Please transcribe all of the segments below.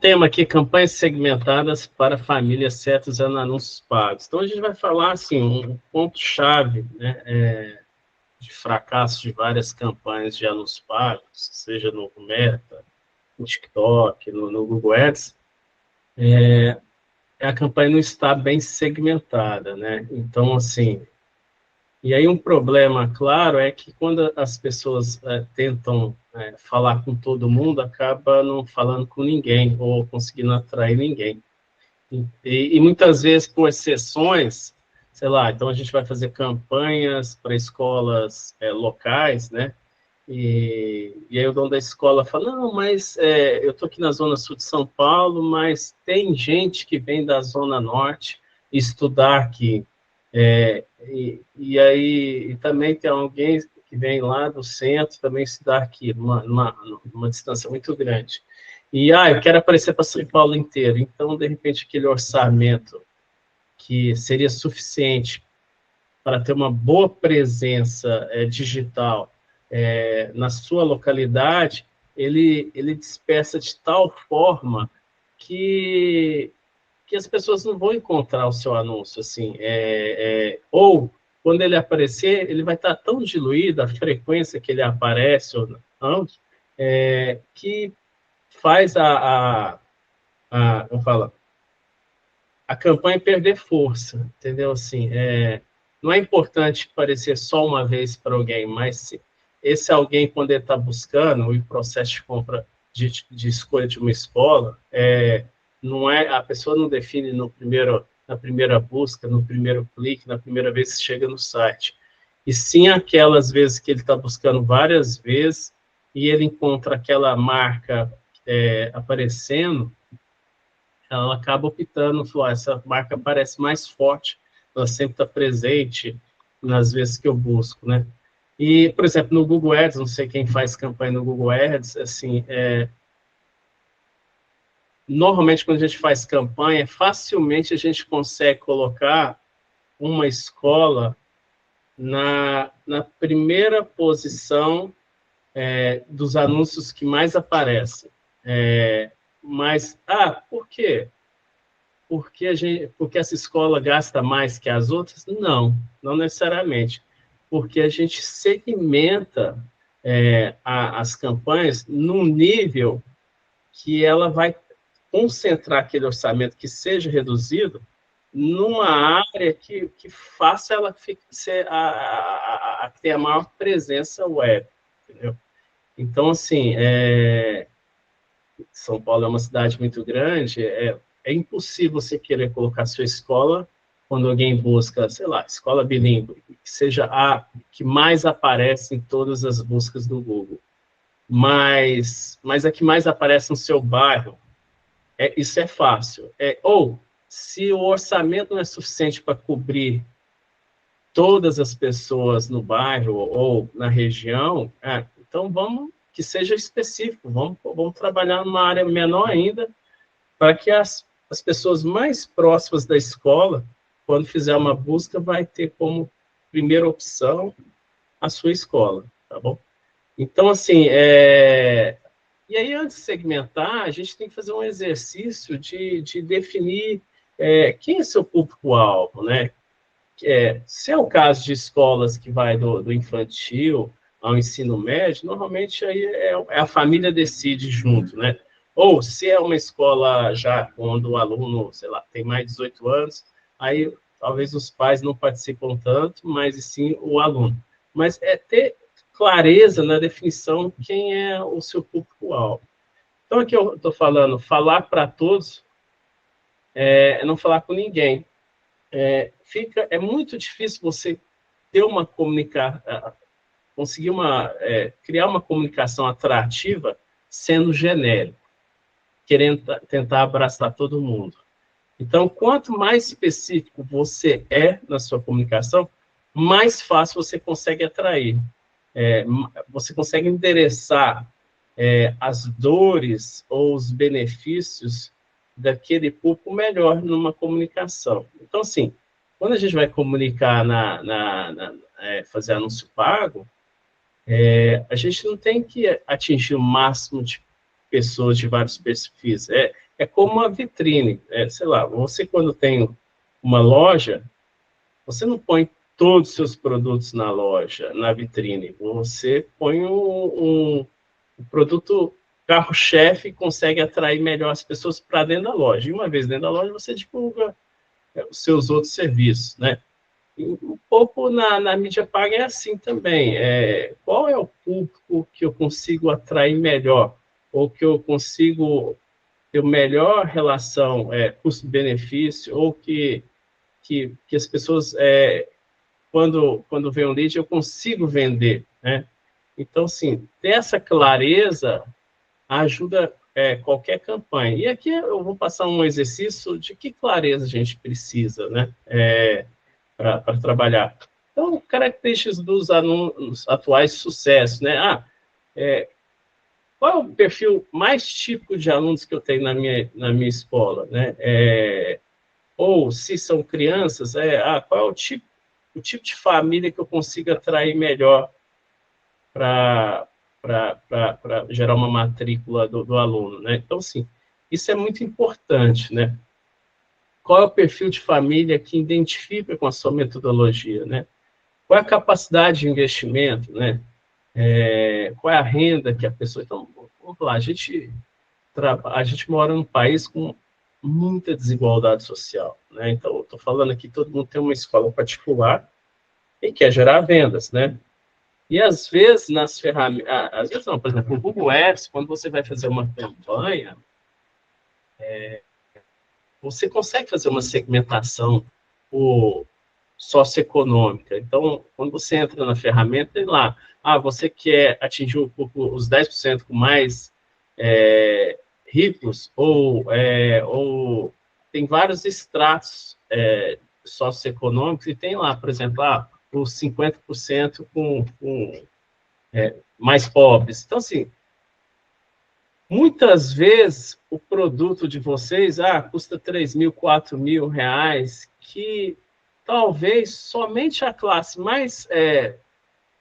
tema aqui, campanhas segmentadas para famílias certas usando anúncios pagos. Então, a gente vai falar, assim, um ponto-chave, né, de fracasso de várias campanhas de anúncios pagos, seja no Meta, no TikTok, no Google Ads, a campanha não está bem segmentada, né? Então, assim, e aí um problema, claro, é que quando as pessoas tentam falar com todo mundo, acaba não falando com ninguém, ou conseguindo atrair ninguém. E muitas vezes, por exceções, sei lá, então a gente vai fazer campanhas para escolas locais, né? E aí o dono da escola fala, não, mas eu estou aqui na Zona Sul de São Paulo, mas tem gente que vem da Zona Norte estudar aqui. E aí e também tem alguém que vem lá do centro também estudar aqui, numa distância muito grande. E, eu quero aparecer para São Paulo inteiro. Então, de repente, aquele orçamento que seria suficiente para ter uma boa presença digital na sua localidade, ele dispersa de tal forma que as pessoas não vão encontrar o seu anúncio, assim, ou quando ele aparecer, ele vai estar tão diluído, a frequência que ele aparece, ou não, que faz como fala, a campanha perder força, entendeu? Assim, não é importante aparecer só uma vez para alguém, mas se esse alguém, quando ele está buscando o processo de compra, de escolha de uma escola, não é, a pessoa não define na primeira busca, no primeiro clique, na primeira vez que chega no site. E sim aquelas vezes que ele está buscando várias vezes e ele encontra aquela marca aparecendo, ela acaba optando, essa marca parece mais forte, ela sempre está presente nas vezes que eu busco, né? E, por exemplo, no Google Ads, não sei quem faz campanha no Google Ads, assim, normalmente quando a gente faz campanha, facilmente a gente consegue colocar uma escola na primeira posição dos anúncios que mais aparecem. Mas, por quê? Porque essa escola gasta mais que as outras? Não necessariamente. Porque a gente segmenta as campanhas num nível que ela vai concentrar aquele orçamento que seja reduzido numa área que faça ela ser a ter a maior presença web, entendeu? Então, assim, São Paulo é uma cidade muito grande, é impossível você querer colocar sua escola quando alguém busca, sei lá, escola bilíngue, que seja a que mais aparece em todas as buscas do Google. Mas a que mais aparece no seu bairro, isso é fácil. Ou, se o orçamento não é suficiente para cobrir todas as pessoas no bairro ou na região, então vamos que seja específico, vamos trabalhar numa área menor ainda, para que as pessoas mais próximas da escola, quando fizer uma busca, vai ter como primeira opção a sua escola, tá bom? Então, assim, e aí, antes de segmentar, a gente tem que fazer um exercício de definir quem é seu público-alvo, né? Se é o caso de escolas que vai do infantil ao ensino médio, normalmente aí a família decide junto, né? Ou se é uma escola já quando o aluno, sei lá, tem mais de 18 anos, aí talvez os pais não participam tanto, mas sim o aluno. Mas ter clareza na definição quem é o seu público-alvo. Então, aqui eu estou falando, falar para todos é não falar com ninguém. É muito difícil você ter conseguir criar uma comunicação atrativa sendo genérico, querendo tentar abraçar todo mundo. Então, quanto mais específico você é na sua comunicação, mais fácil você consegue atrair. Você consegue endereçar as dores ou os benefícios daquele público melhor numa comunicação. Então, assim, quando a gente vai comunicar fazer anúncio pago, a gente não tem que atingir o máximo de pessoas de vários perfis. é como uma vitrine. Sei lá, você quando tem uma loja, você não põe todos os seus produtos na loja, na vitrine. Você põe um produto carro-chefe e consegue atrair melhor as pessoas para dentro da loja. E uma vez dentro da loja, você divulga os seus outros serviços, né? E um pouco na mídia paga é assim também. Qual é o público que eu consigo atrair melhor? Ou que eu consigo ter melhor relação custo-benefício? Ou que as pessoas, quando vem um lead, eu consigo vender, né? Então, assim, ter essa clareza ajuda qualquer campanha. E aqui eu vou passar um exercício de que clareza a gente precisa, né? Para trabalhar. Então, características dos alunos atuais de sucesso, né? Qual é o perfil mais típico de alunos que eu tenho na minha escola, né? Ou, se são crianças, qual é o tipo de família que eu consigo atrair melhor para gerar uma matrícula do aluno, né? Então, assim, isso é muito importante, né? Qual é o perfil de família que identifica com a sua metodologia, né? Qual é a capacidade de investimento, né? Qual é a renda que a pessoa... Então, vamos lá, a gente mora num país com muita desigualdade social, né? Então, estou falando aqui, todo mundo tem uma escola particular e quer gerar vendas, né? E, às vezes, nas ferramentas... Às vezes não, por exemplo, o Google Ads, quando você vai fazer uma campanha, você consegue fazer uma segmentação por socioeconômica. Então, quando você entra na ferramenta, tem lá, você quer atingir os 10% com mais ricos, ou tem vários estratos socioeconômicos, e tem lá, por exemplo, os 50% com mais pobres. Então, assim, muitas vezes o produto de vocês custa 3 mil, 4 mil reais, que talvez somente a classe mais,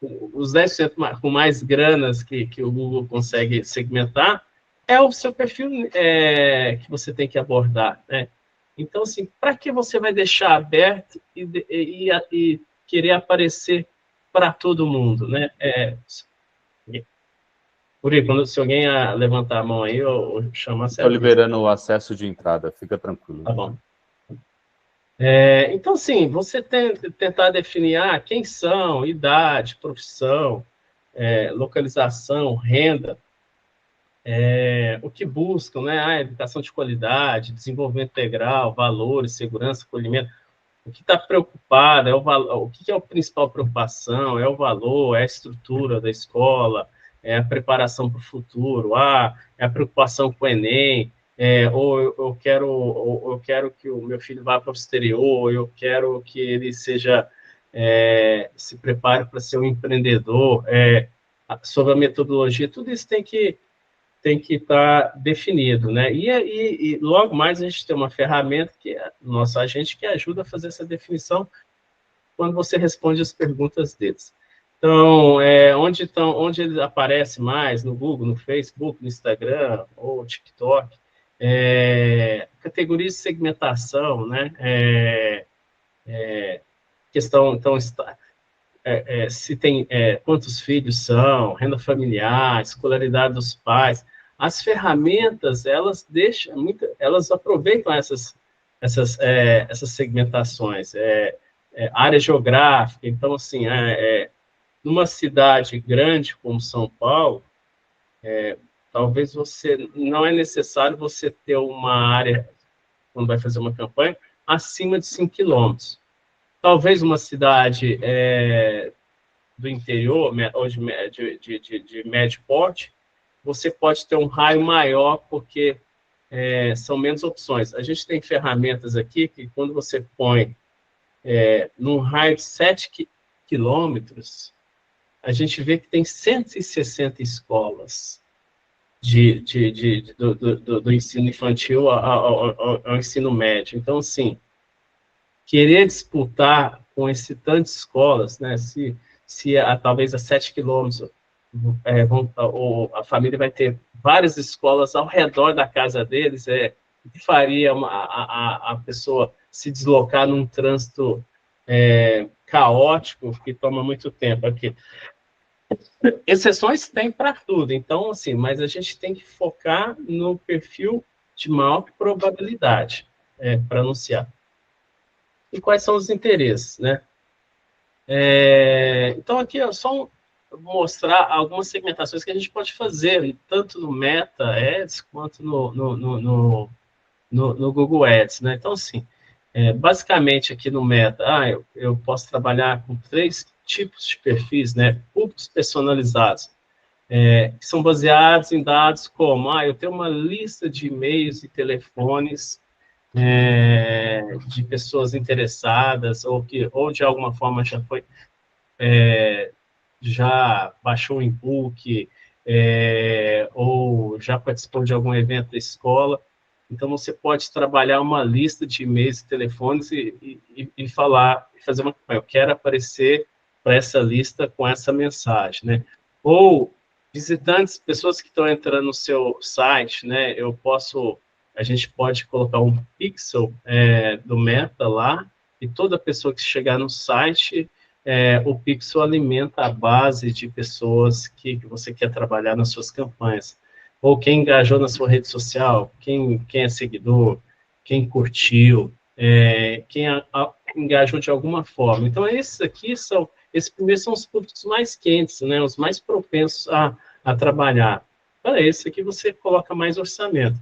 os 10% com mais granas que o Google consegue segmentar, é o seu perfil que você tem que abordar, né? Então, assim, para que você vai deixar aberto e querer aparecer para todo mundo, né? Uri, se alguém levantar a mão aí, eu chamo a Estou liberando o acesso de entrada, fica tranquilo. Tá bom. Então, sim, você tentar definir quem são, idade, profissão, localização, renda, o que buscam, né? Educação de qualidade, desenvolvimento integral, valores, segurança, acolhimento. O que está preocupado, o que é a principal preocupação? É o valor, é a estrutura da escola, é a preparação para o futuro, é a preocupação com o Enem, ou eu quero que o meu filho vá para o exterior, ou eu quero que ele se prepare para ser um empreendedor, sobre a metodologia, tudo isso tem que estar definido, né? E logo mais a gente tem uma ferramenta que é nosso agente que ajuda a fazer essa definição quando você responde as perguntas deles. Então, onde ele aparece mais, no Google, no Facebook, no Instagram ou TikTok, categorias de segmentação, né? Questão, então, se tem quantos filhos são, renda familiar, escolaridade dos pais. As ferramentas, elas aproveitam essas segmentações, área geográfica. Então, assim, numa cidade grande como São Paulo, talvez não é necessário você ter uma área, quando vai fazer uma campanha, acima de 5 quilômetros. Talvez uma cidade do interior, ou de médio porte, você pode ter um raio maior, porque são menos opções. A gente tem ferramentas aqui que, quando você põe num raio de 7 quilômetros, a gente vê que tem 160 escolas do ensino infantil ao ensino médio. Então, assim, querer disputar com esse tanto de escolas, né? Se talvez a 7 quilômetros a família vai ter várias escolas ao redor da casa deles, que faria a pessoa se deslocar num trânsito caótico que toma muito tempo aqui. Exceções tem para tudo, então, assim, mas a gente tem que focar no perfil de maior probabilidade para anunciar. E quais são os interesses, né? Então, aqui é só mostrar algumas segmentações que a gente pode fazer, tanto no Meta Ads quanto no Google Ads, né? Então, assim, basicamente aqui no Meta, eu posso trabalhar com 3 tipos de perfis, né? Públicos personalizados, que são baseados em dados como, eu tenho uma lista de e-mails e telefones de pessoas interessadas ou de alguma forma já baixou um e-book ou já participou de algum evento da escola. Então, você pode trabalhar uma lista de e-mails e telefones e falar, fazer uma campanha. Eu quero aparecer para essa lista com essa mensagem, né? Ou visitantes, pessoas que estão entrando no seu site, né? A gente pode colocar um pixel do Meta lá, e toda pessoa que chegar no site, o pixel alimenta a base de pessoas que você quer trabalhar nas suas campanhas. Ou quem engajou na sua rede social, quem é seguidor, quem curtiu, quem engajou de alguma forma. Então, esses primeiros são os públicos mais quentes, né, os mais propensos a trabalhar. Para esse aqui, você coloca mais orçamento.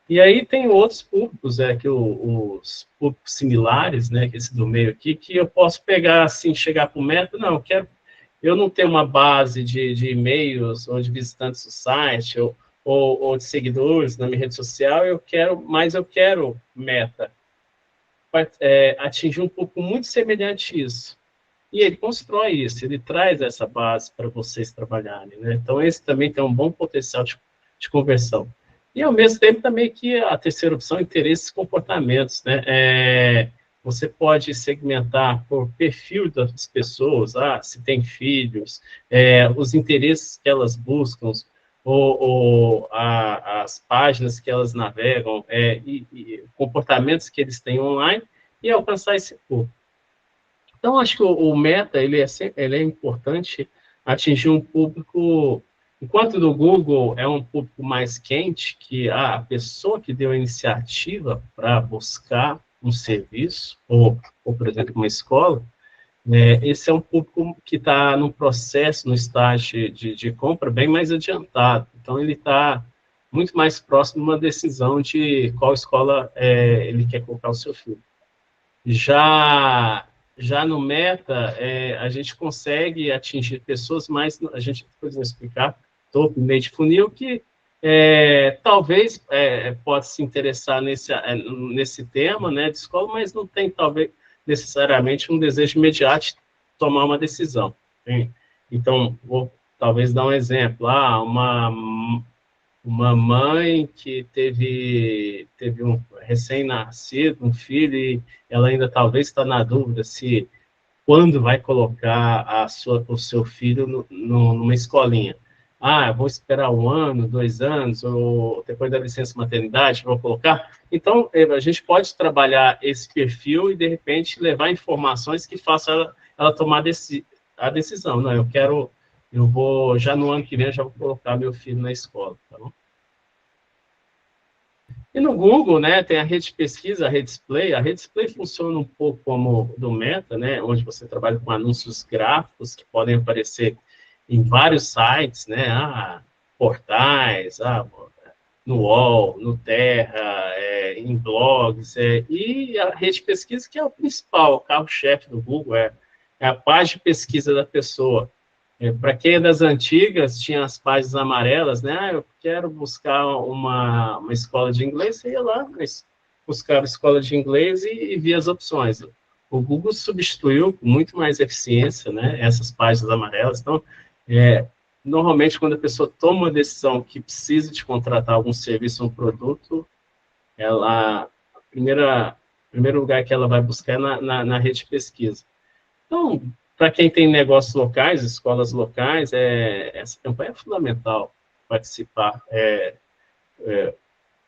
E aí tem outros públicos, que os públicos similares, né, que esse do meio aqui, que eu posso pegar, assim, chegar para o Meta, não, eu não tenho uma base de e-mails ou de visitantes do site ou de seguidores na minha rede social, mas eu quero Meta atingir um público muito semelhante a isso. E ele constrói isso, ele traz essa base para vocês trabalharem, né? Então, esse também tem um bom potencial de conversão. E, ao mesmo tempo, também que a terceira opção, interesses e comportamentos, né? Você pode segmentar por perfil das pessoas, se tem filhos, os interesses que elas buscam, ou as páginas que elas navegam, e comportamentos que eles têm online, e alcançar esse público. Então, acho que o Meta, ele é importante atingir um público, enquanto do Google é um público mais quente, que a pessoa que deu a iniciativa para buscar um serviço, ou, por exemplo, uma escola, esse é um público que está no processo, no estágio de compra bem mais adiantado. Então, ele está muito mais próximo de uma decisão de qual escola ele quer colocar o seu filho. Já no Meta, a gente consegue atingir pessoas mais, a gente depois vai explicar, topo, meio de funil, que talvez pode se interessar nesse tema, né, de escola, mas não tem, talvez, necessariamente um desejo imediato de tomar uma decisão. Hein? Então, vou talvez dar um exemplo. Uma mãe que teve um recém-nascido, um filho, e ela ainda talvez está na dúvida se quando vai colocar o seu filho numa escolinha. Eu vou esperar 1 ano, 2 anos, ou depois da licença maternidade, vou colocar. Então, a gente pode trabalhar esse perfil e, de repente, levar informações que façam ela tomar a decisão. Não, eu vou, já no ano que vem, já vou colocar meu filho na escola, tá bom? E no Google, né, tem a rede de pesquisa, a rede display. A rede display funciona um pouco como do Meta, né, onde você trabalha com anúncios gráficos que podem aparecer em vários sites, né, portais, no UOL, no Terra, em blogs, e a rede de pesquisa, que é o principal, o carro-chefe do Google, é a página de pesquisa da pessoa. Para quem é das antigas, tinha as páginas amarelas, né? Eu quero buscar uma escola de inglês, você ia lá, buscar a escola de inglês e via as opções. O Google substituiu com muito mais eficiência, né, essas páginas amarelas. Então, normalmente, quando a pessoa toma uma decisão que precisa de contratar algum serviço ou um produto, o primeiro lugar que ela vai buscar é na rede de pesquisa. Então, para quem tem negócios locais, escolas locais, essa campanha é fundamental participar.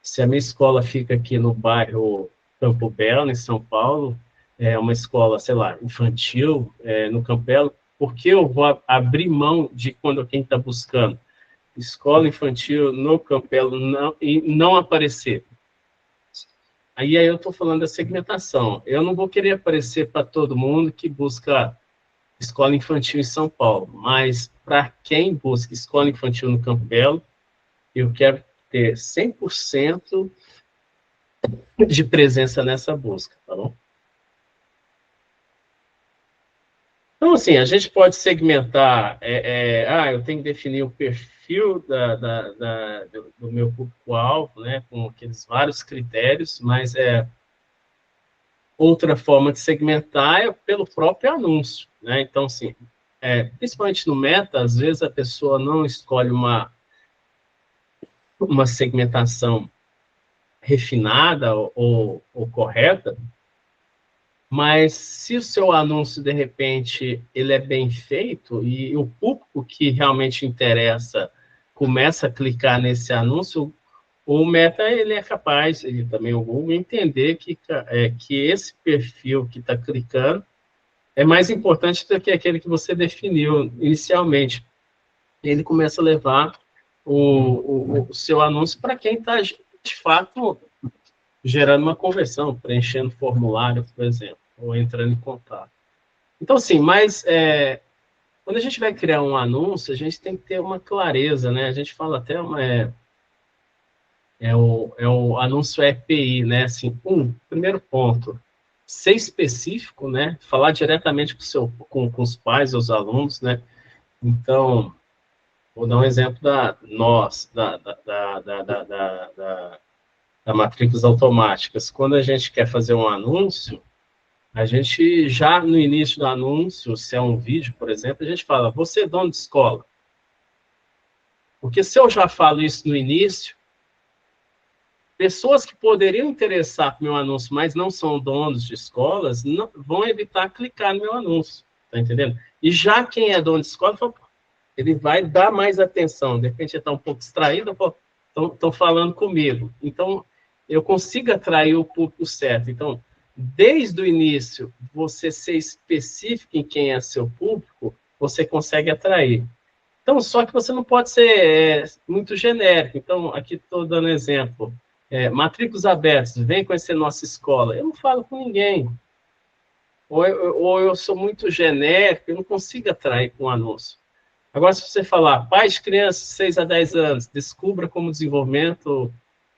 Se a minha escola fica aqui no bairro Campo Belo, em São Paulo, é uma escola, sei lá, infantil, no Campo Belo, por que eu vou abrir mão de quando quem está buscando escola infantil no Campo Belo e não aparecer? Aí eu estou falando da segmentação. Eu não vou querer aparecer para todo mundo que busca escola infantil em São Paulo, mas para quem busca escola infantil no Campo Belo, eu quero ter 100% de presença nessa busca, tá bom? Então, assim, a gente pode segmentar, eu tenho que definir o perfil do meu público-alvo, né, com aqueles vários critérios, mas outra forma de segmentar é pelo próprio anúncio, né? Então, assim, principalmente no Meta, às vezes a pessoa não escolhe uma segmentação refinada ou correta, mas se o seu anúncio, de repente, ele é bem feito e o público que realmente interessa começa a clicar nesse anúncio, o Meta ele é capaz, ele também o Google, entender que esse perfil que está clicando é mais importante do que aquele que você definiu inicialmente. Ele começa a levar o seu anúncio para quem está, de fato, gerando uma conversão, preenchendo formulário, por exemplo, ou entrando em contato. Então, assim, mas quando a gente vai criar um anúncio, a gente tem que ter uma clareza, né? A gente fala até o anúncio EPI, né? Assim, primeiro ponto, ser específico, né? Falar diretamente com os pais, os alunos, né? Então, vou dar um exemplo da matrículas automáticas. Quando a gente quer fazer um anúncio, a gente já no início do anúncio, se é um vídeo, por exemplo, a gente fala, você é dono de escola. Porque se eu já falo isso no início, pessoas que poderiam interessar no meu anúncio, mas não são donos de escolas, vão evitar clicar no meu anúncio, tá entendendo? E já quem é dono de escola, ele vai dar mais atenção. De repente, ele está um pouco distraído, estão falando comigo. Então, eu consigo atrair o público certo. Então, desde o início, você ser específico em quem é seu público, você consegue atrair. Então, só que você não pode ser muito genérico. Então, aqui estou dando exemplo. Matrículas abertas, vem conhecer nossa escola. Eu não falo com ninguém. Ou eu sou muito genérico, eu não consigo atrair com um anúncio. Agora, se você falar, pais de crianças de 6 a 10 anos, descubra como desenvolver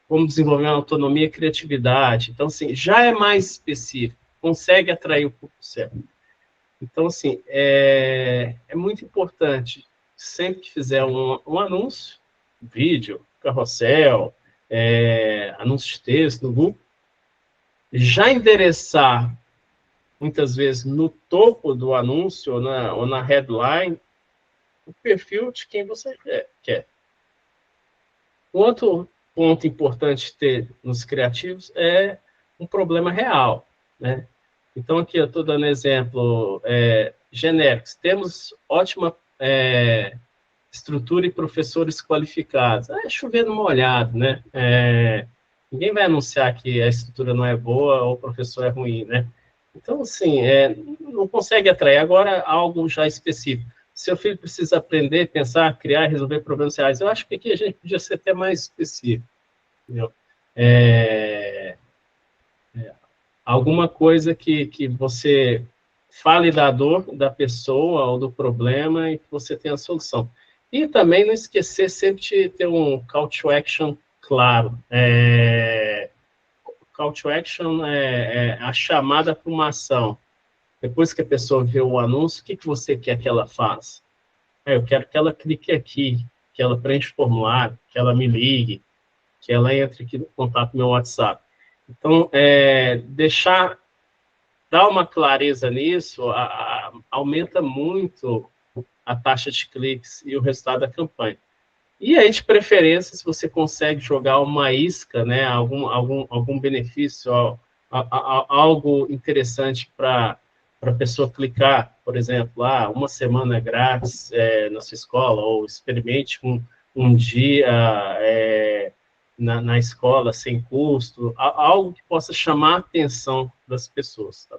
uma autonomia e criatividade. Então, assim, já é mais específico, consegue atrair o público certo. Então, assim, é muito importante, sempre que fizer um anúncio, vídeo, carrossel, anúncio de texto no Google, já endereçar, muitas vezes, no topo do anúncio ou na headline, o perfil de quem você quer. Outro ponto importante ter nos criativos é um problema real, né? Então, aqui eu estou dando exemplo genéricos. Temos ótima estrutura e professores qualificados. É chover no molhado, né? Ninguém vai anunciar que a estrutura não é boa ou o professor é ruim, né? Então, assim, não consegue atrair. Agora, algo já específico. Seu filho precisa aprender, pensar, criar e resolver problemas reais. Eu acho que aqui a gente podia ser até mais específico. Entendeu? Alguma coisa que você fale da dor da pessoa ou do problema e que você tenha a solução. E também não esquecer sempre de ter um call to action claro. Call to action é a chamada para uma ação. Depois que a pessoa vê o anúncio, o que você quer que ela faça? Eu quero que ela clique aqui, que ela preencha o formulário, que ela me ligue, que ela entre aqui no contato no meu WhatsApp. Então, dar uma clareza nisso, aumenta muito a taxa de cliques e o resultado da campanha. E aí, de preferência, se você consegue jogar uma isca, né, algum benefício, algo interessante para a pessoa clicar, por exemplo, uma semana grátis na sua escola, ou experimente um dia na escola sem custo, algo que possa chamar a atenção das pessoas. Tá?